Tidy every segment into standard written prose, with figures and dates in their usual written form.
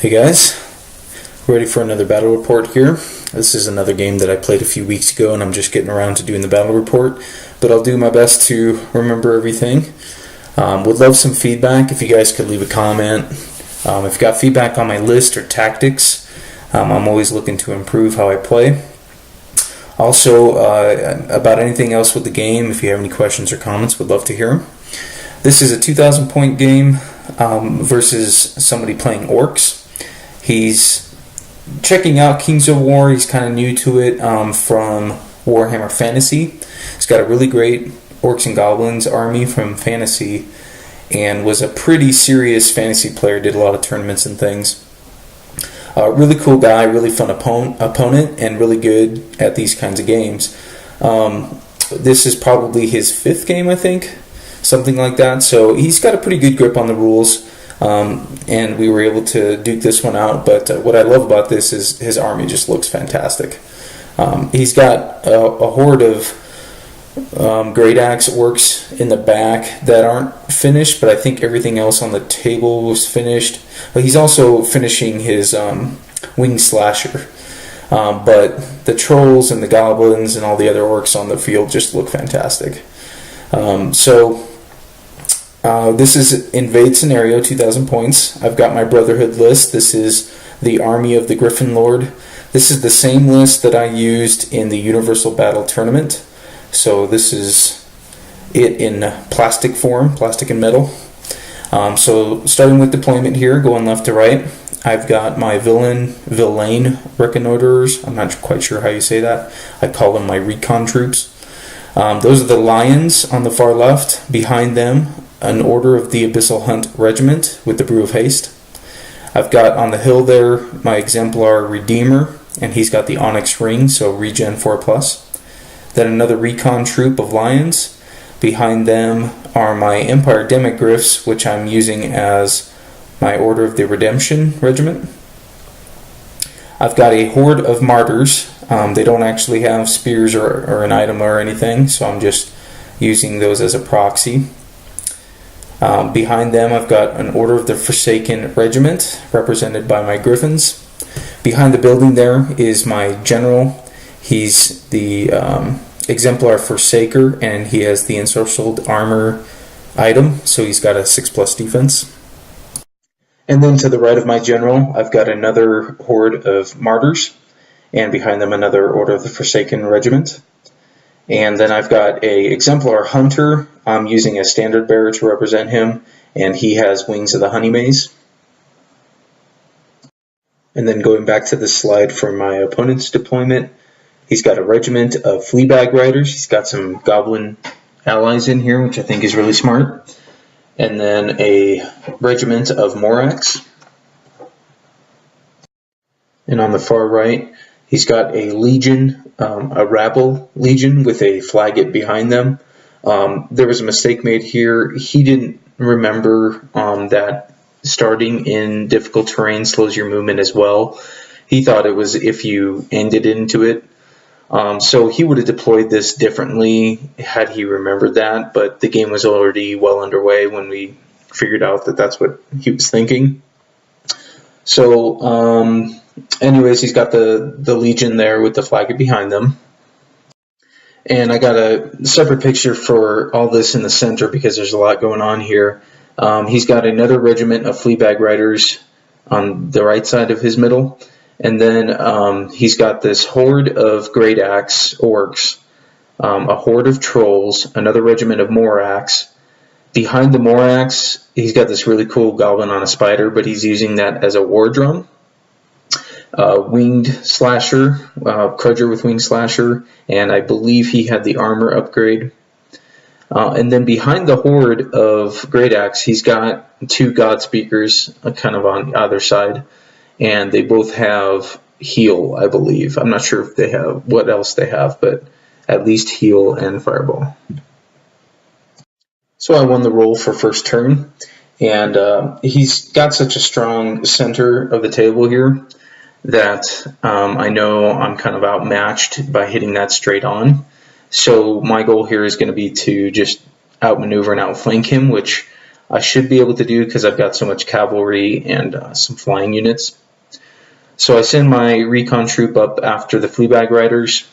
Hey guys, ready for another battle report here. This is another game that I played a few weeks ago and I'm just getting around to doing the battle report, but I'll do my best to remember everything. Would love some feedback if you guys could leave a comment. If you got feedback on my list or tactics, I'm always looking to improve how I play. Also, about anything else with the game, if you have any questions or comments, would love to hear them. This is a 2,000 point game versus somebody playing Orcs. He's checking out Kings of War. He's kind of new to it from Warhammer Fantasy. He's got a really great Orcs and Goblins army from Fantasy and was a pretty serious fantasy player, did a lot of tournaments and things. Really cool guy, really fun opponent, and really good at these kinds of games. This is probably his 5th game, I think, something like that. So he's got a pretty good grip on the rules. And we were able to duke this one out, but what I love about this is his army just looks fantastic. He's got a horde of Great Axe Orcs in the back that aren't finished, but I think everything else on the table was finished. But he's also finishing his Wing Slasher. But the Trolls and the Goblins and all the other Orcs on the field just look fantastic. This is Invade scenario, 2,000 points. I've got my Brotherhood list. This is the Army of the Griffin Lord. This is the same list that I used in the Universal Battle Tournament. So this is it in plastic form, plastic and metal. So starting with deployment here, going left to right, I've got my villain reconnoiters. I'm not quite sure how you say that. I call them my recon troops. Those are the Lions on the far left. Behind them, an Order of the Abyssal Hunt Regiment with the Brew of Haste. I've got on the hill there my Exemplar Redeemer, and he's got the Onyx Ring, so regen 4+. Then another recon troop of Lions. Behind them are my Empire Demigryphs, which I'm using as my Order of the Redemption Regiment. I've got a horde of Martyrs. They don't actually have spears or an item or anything, so I'm just using those as a proxy. Behind them I've got an Order of the Forsaken Regiment, represented by my Griffins. Behind the building there is my General. He's the Exemplar Forsaker, and he has the Ensorcelled Armor item, so he's got a 6+ defense. And then to the right of my General, I've got another horde of Martyrs, and behind them another Order of the Forsaken Regiment. And then I've got a Exemplar Hunter. I'm using a Standard Bearer to represent him, and he has Wings of the Honey Maze. And then going back to the slide for my opponent's deployment, he's got a regiment of Fleabag Riders. He's got some Goblin allies in here, which I think is really smart. And then a regiment of Morax. And on the far right, he's got a Legion, a Rabble Legion with a Flaget behind them. There was a mistake made here. He didn't remember that starting in difficult terrain slows your movement as well. He thought it was if you ended into it. So he would have deployed this differently had he remembered that, but the game was already well underway when we figured out that that's what he was thinking. So anyways, he's got the Legion there with the flag behind them. And I got a separate picture for all this in the center because there's a lot going on here. He's got another regiment of Fleabag Riders on the right side of his middle. And then he's got this horde of Great Axe Orcs, a horde of Trolls, another regiment of Morax. Behind the Morax, he's got this really cool Goblin on a spider, but he's using that as a war drum. Winged Slasher, Crudger with Winged Slasher, and I believe he had the armor upgrade. And then behind the horde of Great Axe, he's got 2 God Speakers kind of on either side, and they both have heal, I believe. I'm not sure if they have what else they have, but at least heal and fireball. So I won the roll for first turn, and he's got such a strong center of the table here that I know I'm kind of outmatched by hitting that straight on. So my goal here is going to be to just outmaneuver and outflank him, which I should be able to do because I've got so much cavalry and some flying units. So I send my recon troop up after the Fleabag Riders.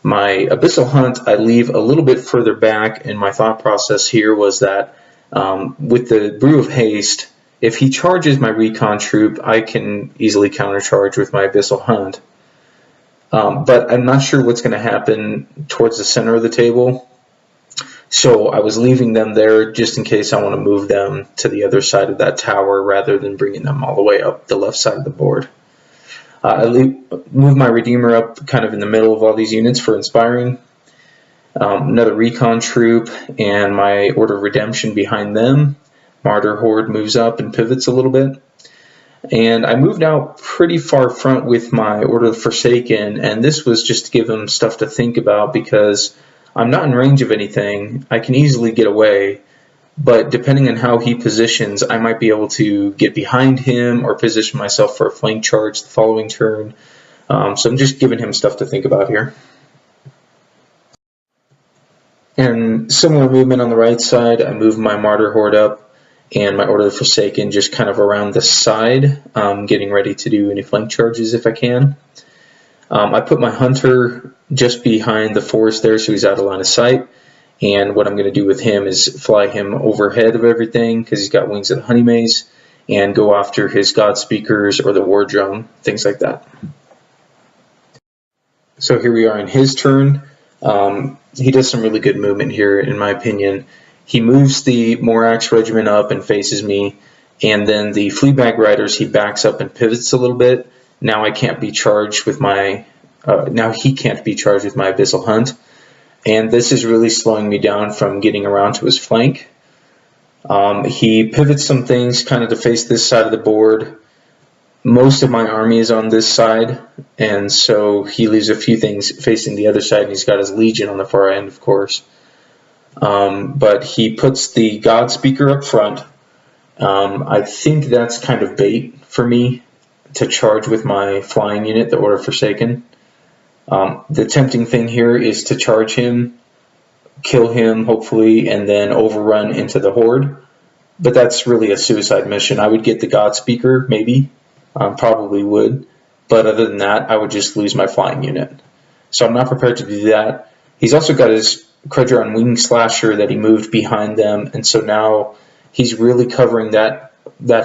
My Abyssal Hunt I leave a little bit further back, and my thought process here was that with the Brew of Haste, if he charges my recon troop, I can easily countercharge with my Abyssal Hunt. But I'm not sure what's going to happen towards the center of the table. So I was leaving them there just in case I want to move them to the other side of that tower rather than bringing them all the way up the left side of the board. I move my Redeemer up kind of in the middle of all these units for inspiring. Another recon troop and my Order of Redemption behind them. Martyr Horde moves up and pivots a little bit. And I moved out pretty far front with my Order of the Forsaken, and this was just to give him stuff to think about because I'm not in range of anything. I can easily get away, but depending on how he positions, I might be able to get behind him or position myself for a flank charge the following turn. So I'm just giving him stuff to think about here. And similar movement on the right side, I move my Martyr Horde up and my Order of the Forsaken just kind of around the side, getting ready to do any flank charges if I can. I put my Hunter just behind the forest there so he's out of line of sight. And what I'm going to do with him is fly him overhead of everything because he's got wings of the Honey Maze and go after his God Speakers or the War Drum, things like that. So here we are in his turn. He does some really good movement here in my opinion. He moves the Morax Regiment up and faces me, and then the Fleabag Riders he backs up and pivots a little bit. Now I can't be charged with my, now he can't be charged with my Abyssal Hunt. And this is really slowing me down from getting around to his flank. He pivots some things kind of to face this side of the board. Most of my army is on this side, and so he leaves a few things facing the other side, and he's got his Legion on the far end, of course. But he puts the God Speaker up front. I think that's kind of bait for me to charge with my flying unit, the Order of Forsaken. The tempting thing here is to charge him, kill him, hopefully, and then overrun into the Horde. But that's really a suicide mission. I would get the God Speaker, maybe. Probably would. But other than that, I would just lose my flying unit. So I'm not prepared to do that. He's also got his Krudron Wing Slasher that he moved behind them. And so now he's really covering that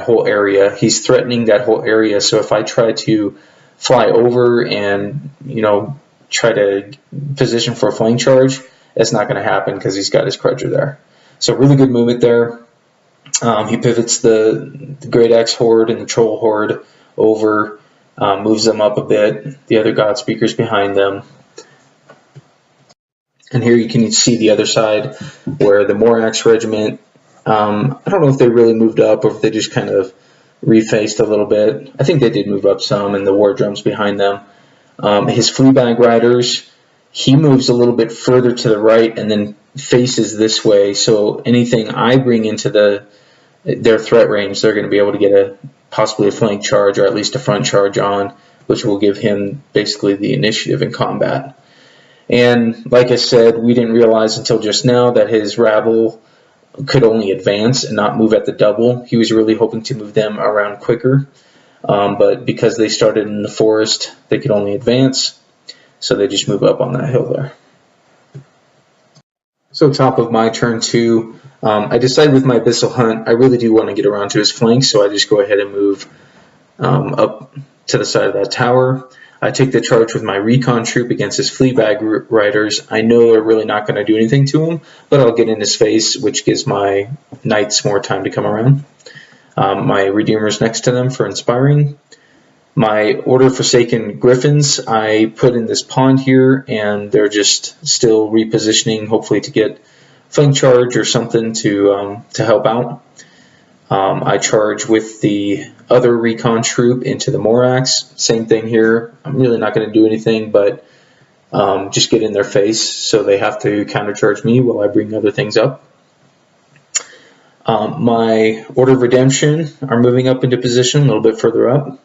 whole area. He's threatening that whole area. So if I try to fly over and, try to position for a flank charge, it's not going to happen because he's got his Krudger there. So really good movement there. He pivots the Great Axe Horde and the Troll Horde over, moves them up a bit, the other God Speakers behind them. And here you can see the other side where the Morax Regiment, I don't know if they really moved up or if they just kind of refaced a little bit. I think they did move up some, and the War Drums behind them. His Fleabag Riders, he moves a little bit further to the right and then faces this way. So anything I bring into their threat range, they're going to be able to get possibly a flank charge or at least a front charge on, which will give him basically the initiative in combat. And like I said, we didn't realize until just now that his rabble could only advance and not move at the double. He was really hoping to move them around quicker, but because they started in the forest, they could only advance, so they just move up on that hill there. So top of my turn 2, I decided with my Abyssal Hunt, I really do want to get around to his flank, so I just go ahead and move up to the side of that tower. I take the charge with my recon troop against his Fleabag Riders. I know they're really not going to do anything to him, but I'll get in his face, which gives my knights more time to come around. My Redeemers next to them for inspiring. My Order of Forsaken Griffins I put in this pond here, and they're just still repositioning, hopefully to get flank charge or something to help out. I charge with the other recon troop into the Morax. Same thing here. I'm really not going to do anything but just get in their face, so they have to countercharge me while I bring other things up. My Order of Redemption are moving up into position a little bit further up.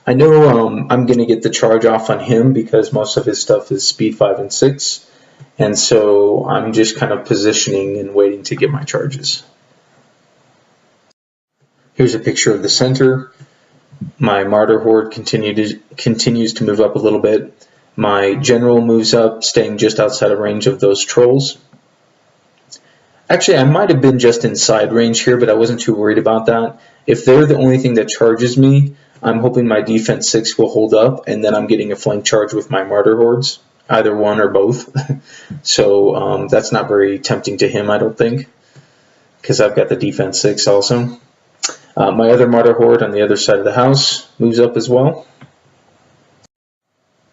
I know I'm going to get the charge off on him because most of his stuff is speed 5 and 6, and so I'm just kind of positioning and waiting to get my charges. Here's a picture of the center. My martyr horde continues to move up a little bit. My general moves up, staying just outside of range of those trolls. Actually, I might have been just inside range here, but I wasn't too worried about that. If they're the only thing that charges me, I'm hoping my defense 6 will hold up, and then I'm getting a flank charge with my martyr hordes, either one or both. So that's not very tempting to him, I don't think, because I've got the defense 6 also. My other martyr horde on the other side of the house moves up as well.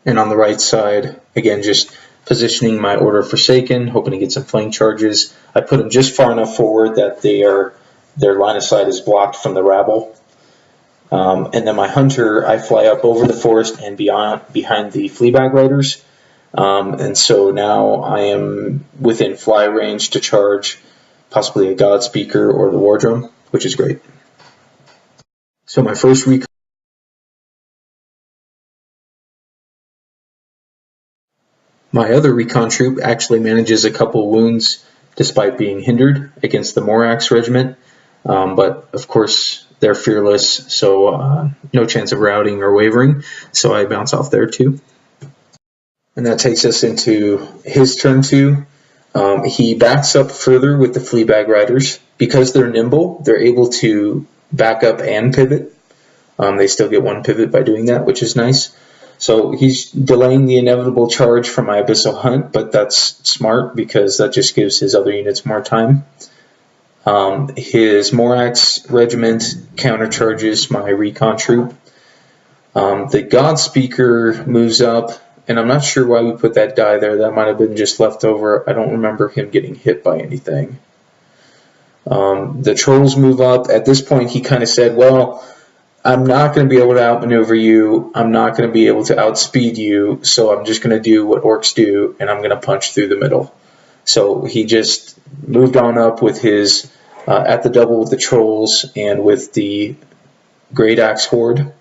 And on the right side, again, just positioning my Order of Forsaken, hoping to get some flank charges. I put them just far enough forward that their line of sight is blocked from the rabble. And then my Hunter, I fly up over the forest and behind the Fleabag Riders. And so now I am within fly range to charge possibly a God Speaker or the War Drum, which is great. So my first recon. My other recon troop actually manages a couple wounds despite being hindered against the Morax regiment, but of course they're fearless, so no chance of routing or wavering, so I bounce off there too. And that takes us into his turn 2. He backs up further with the Fleabag Riders. Because they're nimble, they're able to back up and pivot. They still get one pivot by doing that, which is nice. So he's delaying the inevitable charge from my Abyssal Hunt, but that's smart because that just gives his other units more time. His Morax regiment countercharges my recon troop. The God Speaker moves up, and I'm not sure why we put that die there. That might have been just left over. I don't remember him getting hit by anything. The Trolls move up. At this point, he kind of said, well, I'm not going to be able to outmaneuver you, I'm not going to be able to outspeed you, so I'm just going to do what Orcs do, and I'm going to punch through the middle. So he just moved on up with his, at the double with the Trolls and with the Great Axe Horde.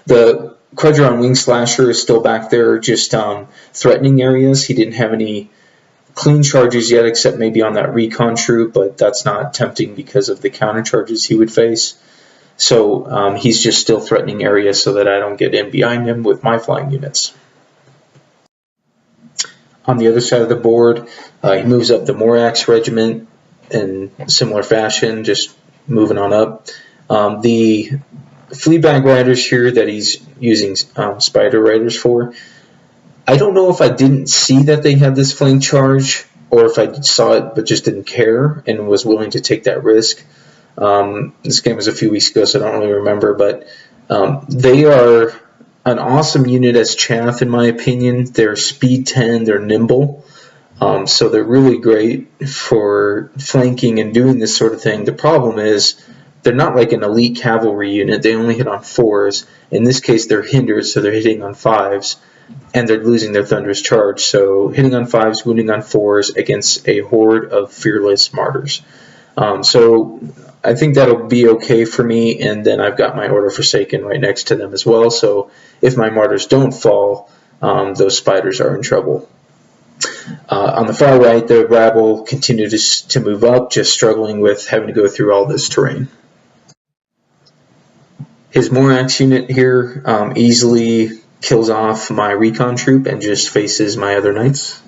The Crudger on Wing Slasher is still back there, just threatening areas. He didn't have any clean charges yet, except maybe on that recon troop, but that's not tempting because of the counter charges he would face. So he's just still threatening areas so that I don't get in behind him with my flying units. On the other side of the board, he moves up the Morax regiment in similar fashion, just moving on up. The Fleabag Riders here that he's using Spider Riders for, I don't know if I didn't see that they had this flank charge or if I saw it but just didn't care and was willing to take that risk. This game was a few weeks ago, so I don't really remember, but they are an awesome unit as chaff, in my opinion. They're speed 10, they're nimble, so they're really great for flanking and doing this sort of thing. The problem is they're not like an elite cavalry unit. They only hit on 4s. In this case, they're hindered, so they're hitting on 5s, and they're losing their Thunderous Charge. So hitting on 5s, wounding on 4s against a horde of fearless martyrs. So I think that'll be okay for me, and then I've got my Order Forsaken right next to them as well, so if my martyrs don't fall, those spiders are in trouble. On the far right, the rabble continue to move up, just struggling with having to go through all this terrain. His Morax unit here easily kills off my recon troop and just faces my other knights.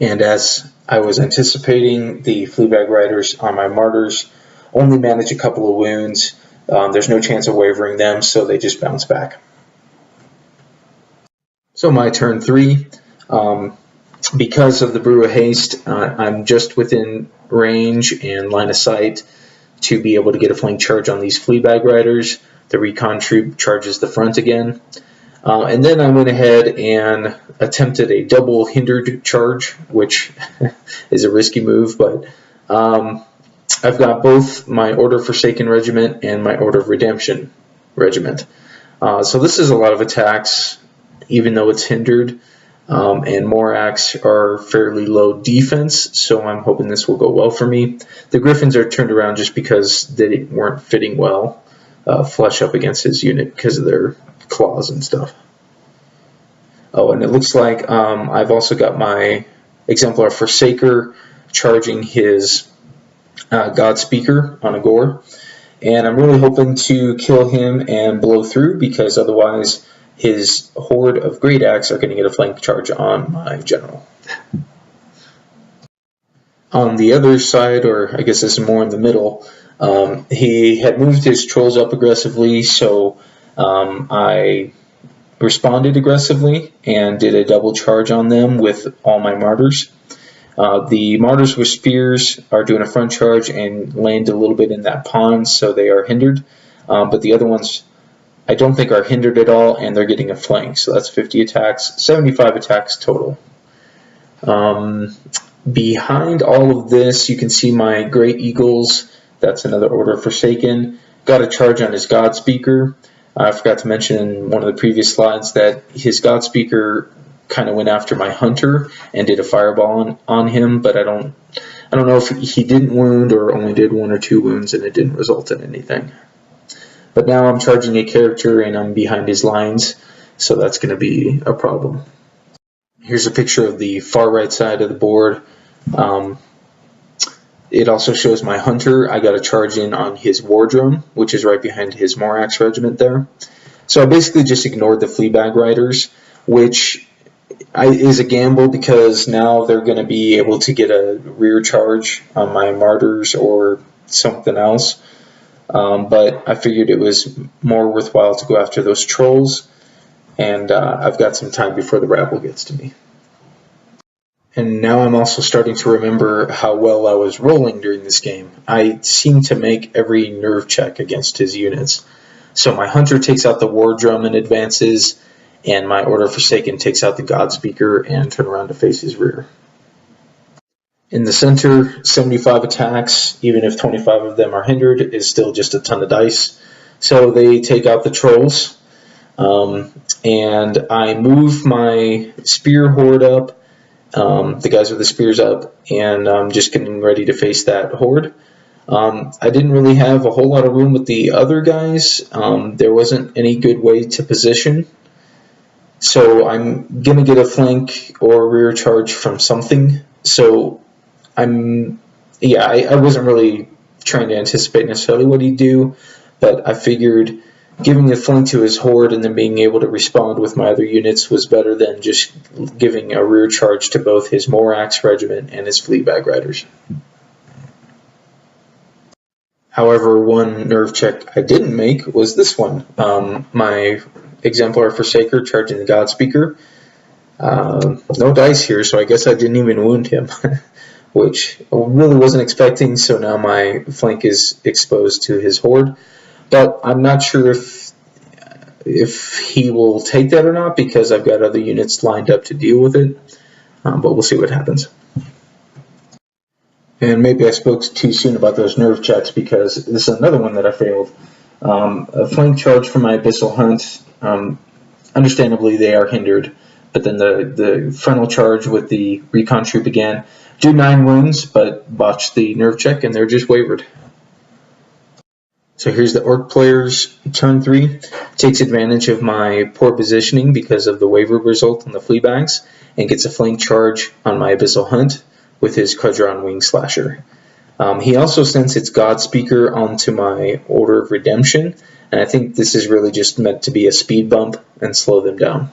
And as I was anticipating, the Fleabag Riders on my martyrs only manage a couple of wounds. There's no chance of wavering them, so they just bounce back. So my turn 3, because of the Brew of Haste, I'm just within range and line of sight to be able to get a flank charge on these Fleabag Riders. The recon troop charges the front again. And then I went ahead and attempted a double hindered charge, which is a risky move, but I've got both my Order of Forsaken regiment and my Order of Redemption regiment. So this is a lot of attacks, even though it's hindered, and Morax are fairly low defense, so I'm hoping this will go well for me. The Griffins are turned around just because they weren't fitting well flush up against his unit because of their claws and stuff. Oh, and it looks like I've also got my Exemplar Forsaker charging his God Speaker on a Gore, and I'm really hoping to kill him and blow through, because otherwise his horde of Great Axe are going to get a flank charge on my general. On the other side, or I guess this is more in the middle, he had moved his trolls up aggressively, so I responded aggressively and did a double charge on them with all my martyrs. The martyrs with spears are doing a front charge and land a little bit in that pond, so they are hindered. But the other ones I don't think are hindered at all, and they're getting a flank. So that's 50 attacks, 75 attacks total. Behind all of this, you can see my Great Eagles. That's another Order of Forsaken. Got a charge on his God Speaker. I forgot to mention in one of the previous slides that his God Speaker kind of went after my Hunter and did a fireball on him, but I don't know if he didn't wound or only did 1 or 2 wounds, and it didn't result in anything. But now I'm charging a character and I'm behind his lines, so that's going to be a problem. Here's a picture of the far right side of the board. It also shows my Hunter. I got a charge in on his War Drum, which is right behind his Morax regiment there. So I basically just ignored the Fleabag Riders, which is a gamble, because now they're going to be able to get a rear charge on my Martyrs or something else. But I figured it was more worthwhile to go after those trolls, and I've got some time before the rabble gets to me. And now I'm also starting to remember how well I was rolling during this game. I seem to make every nerve check against his units. So my Hunter takes out the War Drum and advances, and my Order of Forsaken takes out the God Speaker and turn around to face his rear. In the center, 75 attacks, even if 25 of them are hindered, is still just a ton of dice. So they take out the trolls, and I move my spear horde up, the guys with the spears up, and I'm just getting ready to face that horde. I didn't really have a whole lot of room with the other guys. There wasn't any good way to position. So I'm going to get a flank or a rear charge from something. So I wasn't really trying to anticipate necessarily what he'd do, but I figured giving a flank to his horde and then being able to respond with my other units was better than just giving a rear charge to both his Morax regiment and his Fleabag Riders. However, one nerve check I didn't make was this one. My Exemplar Forsaker charging the God Speaker. No dice here, so I guess I didn't even wound him, which I really wasn't expecting, so now my flank is exposed to his horde. But I'm not sure if he will take that or not, because I've got other units lined up to deal with it, but we'll see what happens. And maybe I spoke too soon about those nerve checks, because this is another one that I failed. A flank charge for my Abyssal Hunt. Understandably, they are hindered, but then the frontal charge with the recon troop again, do 9 wounds, but botched the nerve check, and they're just wavered. So here's the Orc player's turn 3. Takes advantage of my poor positioning because of the wavered result on the Fleabags, and gets a flank charge on my Abyssal Hunt with his Quadron Wing Slasher. He also sends its God Speaker onto my Order of Redemption, and I think this is really just meant to be a speed bump and slow them down.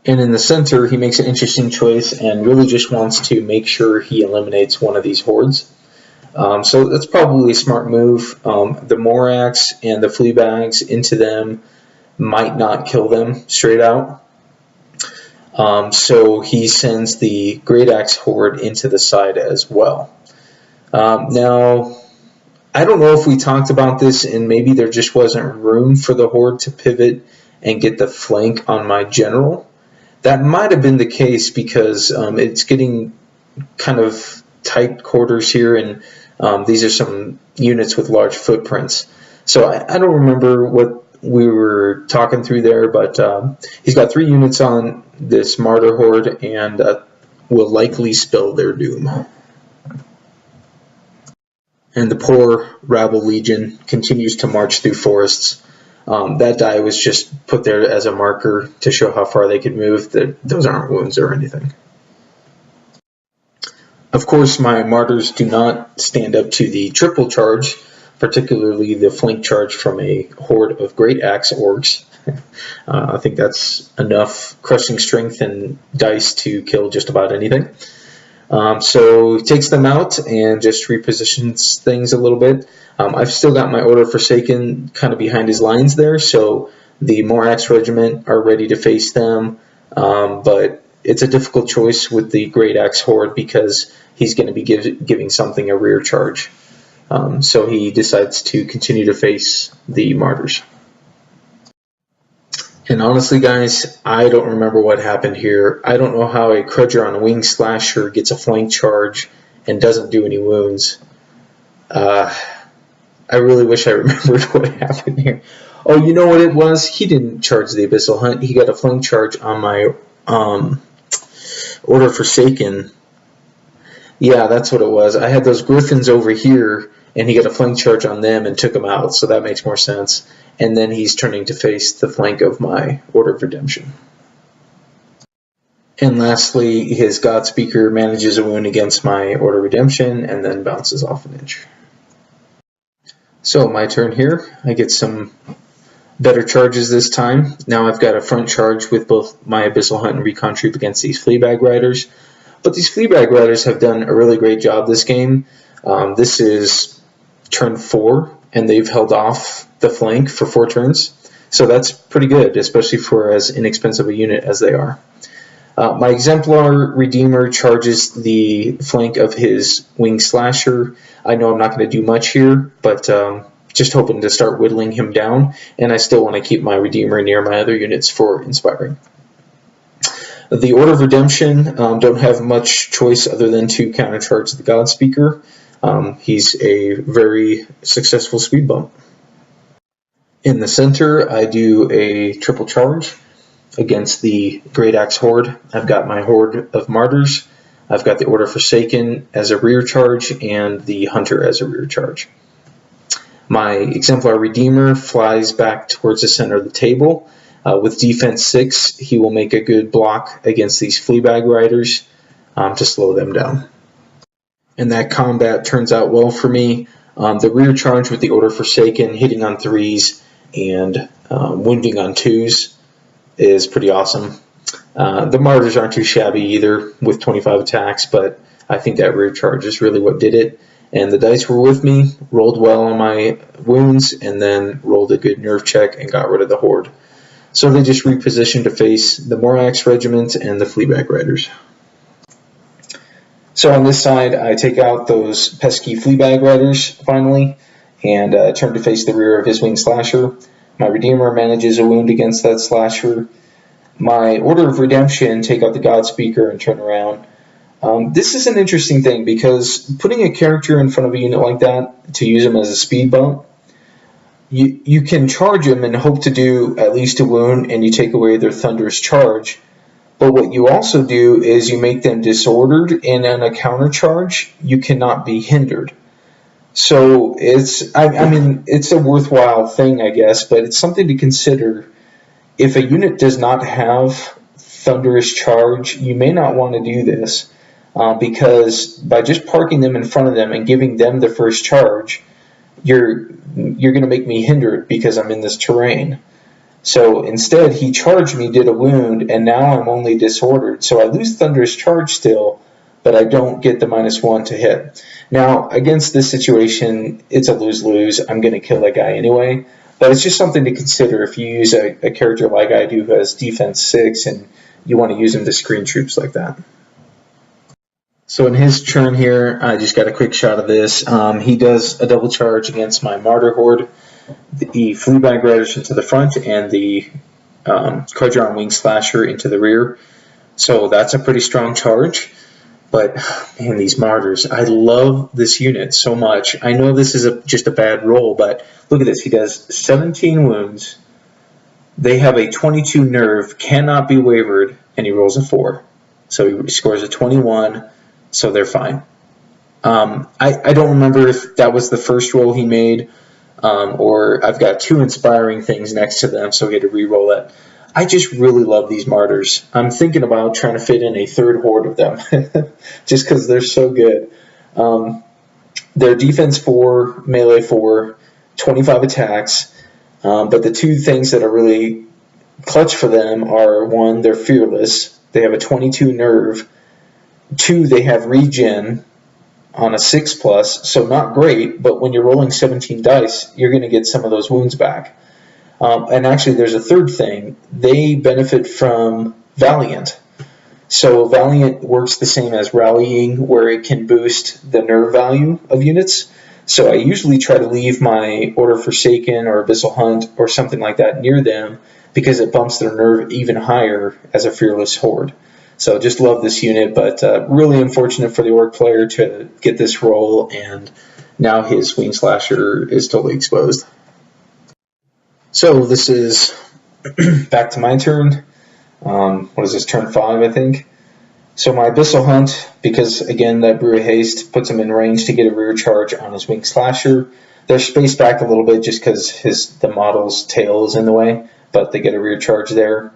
And in the center, he makes an interesting choice and really just wants to make sure he eliminates one of these hordes. So that's probably a smart move. The Morax and the Fleabags into them might not kill them straight out. So he sends the Great Axe horde into the side as well. Now, I don't know if we talked about this, and maybe there just wasn't room for the horde to pivot and get the flank on my general. That might have been the case, because it's getting kind of tight quarters here, and these are some units with large footprints. So I don't remember what we were talking through there, but he's got 3 units on this Martyr horde, and will likely spell their doom. And the poor Rabble Legion continues to march through forests. That die was just put there as a marker to show how far they could move. Those aren't wounds or anything. Of course, my martyrs do not stand up to the triple charge, particularly the flank charge from a horde of great axe orcs. I think that's enough crushing strength and dice to kill just about anything. So he takes them out and just repositions things a little bit. I've still got my Order Forsaken kind of behind his lines there, so the Morax Regiment are ready to face them, but it's a difficult choice with the Great Axe Horde because he's going to be giving something a rear charge. So he decides to continue to face the Martyrs. And honestly, guys, I don't remember what happened here. I don't know how a Crudger on a Wing Slasher gets a flank charge and doesn't do any wounds. I really wish I remembered what happened here. Oh, you know what it was? He didn't charge the Abyssal Hunt. He got a flank charge on my Order Forsaken. Yeah, that's what it was. I had those Griffins over here, and he got a flank charge on them and took them out, so that makes more sense. And then he's turning to face the flank of my Order of Redemption. And lastly, his Godspeaker manages a wound against my Order of Redemption and then bounces off an inch. So my turn here. I get some better charges this time. Now I've got a front charge with both my Abyssal Hunt and Recon Troop against these Fleabag Riders. But these Fleabag Riders have done a really great job this game. This is turn 4, and they've held off the flank for 4 turns. So that's pretty good, especially for as inexpensive a unit as they are. My Exemplar Redeemer charges the flank of his Wing Slasher. I know I'm not going to do much here, but just hoping to start whittling him down, and I still want to keep my Redeemer near my other units for inspiring. The Order of Redemption don't have much choice other than to countercharge the Godspeaker. He's a very successful speed bump. In the center, I do a triple charge against the Great Axe Horde. I've got my Horde of Martyrs, I've got the Order Forsaken as a rear charge, and the Hunter as a rear charge. My Exemplar Redeemer flies back towards the center of the table. With defense 6, he will make a good block against these Fleabag Riders to slow them down. And that combat turns out well for me. The rear charge with the Order Forsaken, hitting on 3s and wounding on 2s is pretty awesome. The Martyrs aren't too shabby either with 25 attacks, but I think that rear charge is really what did it. And the dice were with me, rolled well on my wounds, and then rolled a good nerve check and got rid of the Horde. So they just repositioned to face the Morax Regiment and the Fleabag Riders. So on this side, I take out those pesky Fleabag Riders finally, and turn to face the rear of his Wing Slasher. My Redeemer manages a wound against that Slasher. My Order of Redemption take out the Godspeaker and turn around. This is an interesting thing because putting a character in front of a unit like that to use him as a speed bump, you can charge him and hope to do at least a wound, and you take away their Thunderous Charge. But what you also do is you make them disordered, and on a counter charge, you cannot be hindered. So I mean, it's a worthwhile thing, I guess, but it's something to consider. If a unit does not have Thunderous Charge, you may not want to do this, because by just parking them in front of them and giving them the first charge, you're going to make me hindered because I'm in this terrain. So instead, he charged me, did a wound, and now I'm only disordered. So I lose Thunderous Charge still, but I don't get the -1 to hit. Now, against this situation, it's a lose-lose. I'm going to kill that guy anyway. But it's just something to consider if you use a character like I do who has defense 6 and you want to use him to screen troops like that. So in his turn here, I just got a quick shot of this. He does a double charge against my Martyr Horde, the Fleabag Riders into the front, and the Crudger on Wing Slasher into the rear. So that's a pretty strong charge. But, man, these Martyrs, I love this unit so much. I know this is just a bad roll, but look at this. He does 17 wounds. They have a 22 nerve, cannot be wavered, and he rolls a 4. So he scores a 21, so they're fine. I don't remember if that was the first roll he made, or I've got 2 inspiring things next to them, so he had to re-roll it. I just really love these martyrs. I'm thinking about trying to fit in a third horde of them, just because they're so good. They're defense 4, melee 4, 25 attacks, but the two things that are really clutch for them are, one, they're fearless. They have a 22 nerve. 2, they have regen on a 6+, so not great, but when you're rolling 17 dice, you're going to get some of those wounds back. And actually, there's a third thing. They benefit from Valiant. So Valiant works the same as Rallying, where it can boost the nerve value of units. So I usually try to leave my Order Forsaken or Abyssal Hunt or something like that near them, because it bumps their nerve even higher as a fearless horde. So just love this unit, but really unfortunate for the Orc player to get this roll, and now his Wing Slasher is totally exposed. So this is back to my turn. What is this, turn 5, I think? So my Abyssal Hunt, because again that Brew of Haste puts him in range to get a rear charge on his Wing Slasher. They're spaced back a little bit just because the model's tail is in the way, but they get a rear charge there.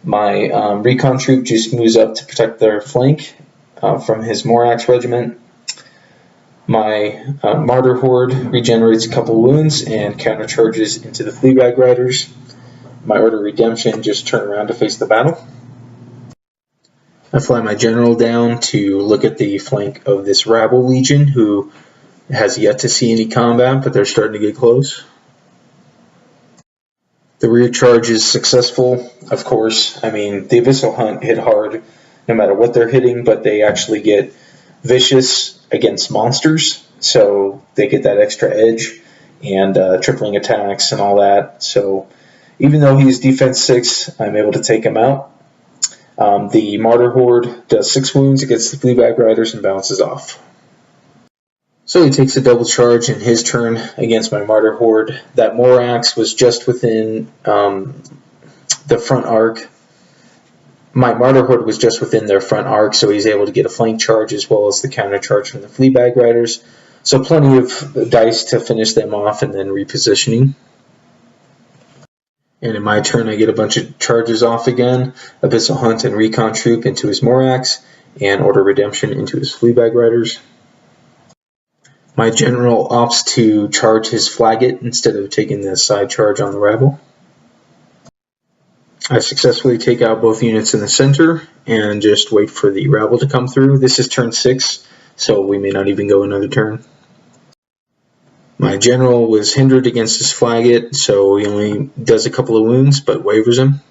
My Recon Troop just moves up to protect their flank from his Morax Regiment. My Martyr Horde regenerates a couple wounds and countercharges into the Fleabag Riders. My Order Redemption just turn around to face the battle. I fly my General down to look at the flank of this Rabble Legion, who has yet to see any combat, but they're starting to get close. The rear charge is successful, of course. I mean, the Abyssal Hunt hit hard no matter what they're hitting, but they actually get vicious against monsters, so they get that extra edge and tripling attacks and all that. So even though he's defense 6, I'm able to take him out. The Martyr Horde does 6 wounds against the Fleabag Riders and bounces off. So he takes a double charge in his turn against my Martyr Horde. That Morax was just within the front arc. My Martyr Horde was just within their front arc, so he's able to get a flank charge as well as the counter charge from the Fleabag Riders. So plenty of dice to finish them off and then repositioning. And in my turn, I get a bunch of charges off again. Abyssal Hunt and Recon Troop into his Morax, and Order Redemption into his Fleabag Riders. My General opts to charge his Flagot instead of taking the side charge on the Rabble. I successfully take out both units in the center and just wait for the Rabble to come through. This is turn 6, so we may not even go another turn. My General was hindered against his Flagot, so he only does a couple of wounds, but wavers him.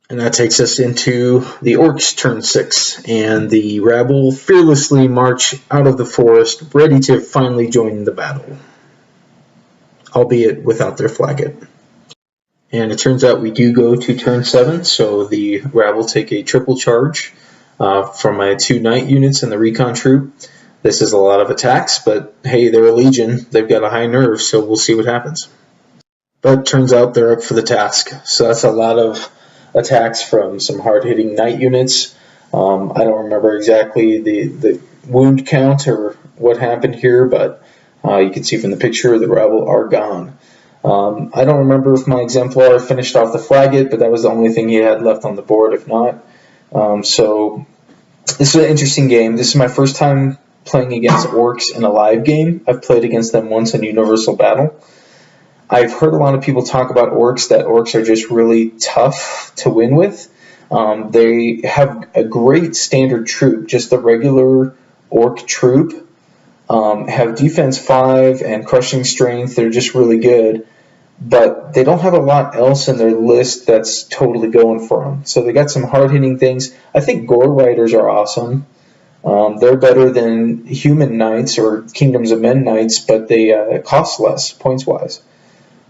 And that takes us into the Orcs turn 6, and the Rabble fearlessly march out of the forest, ready to finally join the battle, albeit without their Flagot. And it turns out we do go to turn 7, so the Rabble take a triple charge from my 2 Knight units and the Recon Troop. This is a lot of attacks, but hey, they're a Legion. They've got a high nerve, so we'll see what happens. But turns out they're up for the task. So that's a lot of attacks from some hard-hitting Knight units. I don't remember exactly the wound count or what happened here, but you can see from the picture the Rabble are gone. I don't remember if my Exemplar finished off the Flagot, but that was the only thing he had left on the board, if not. So this is an interesting game. This is my first time playing against Orcs in a live game. I've played against them once in Universal Battle. I've heard a lot of people talk about Orcs, that Orcs are just really tough to win with. They have a great standard troop, just the regular Orc troop. Have defense 5 and crushing strength. They're just really good, but they don't have a lot else in their list that's totally going for them. So they got some hard-hitting things. I think Gore Riders are awesome. They're better than Human Knights or Kingdoms of Men Knights, but they cost less points-wise.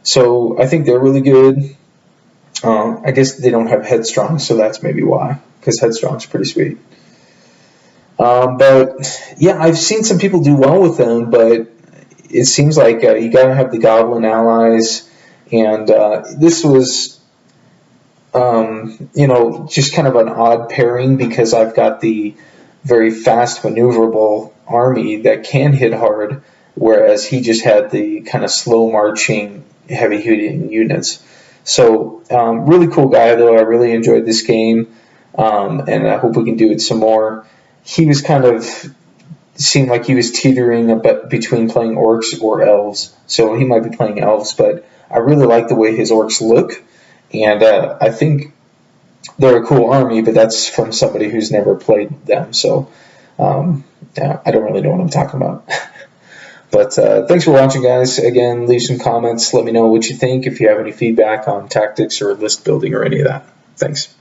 So I think they're really good. I guess they don't have Headstrong, so that's maybe why, because Headstrong's pretty sweet. But yeah, I've seen some people do well with them, but it seems like you gotta have the Goblin allies, and this was, just kind of an odd pairing because I've got the very fast maneuverable army that can hit hard, whereas he just had the kind of slow marching, heavy hitting units. So really cool guy, though. I really enjoyed this game, and I hope we can do it some more. He was kind of seemed like he was teetering a bit between playing orcs or elves, so he might be playing elves. But I really like the way his orcs look, and I think they're a cool army. But that's from somebody who's never played them, so yeah, I don't really know what I'm talking about. But thanks for watching, guys. Again, leave some comments. Let me know what you think if you have any feedback on tactics or list building or any of that. Thanks.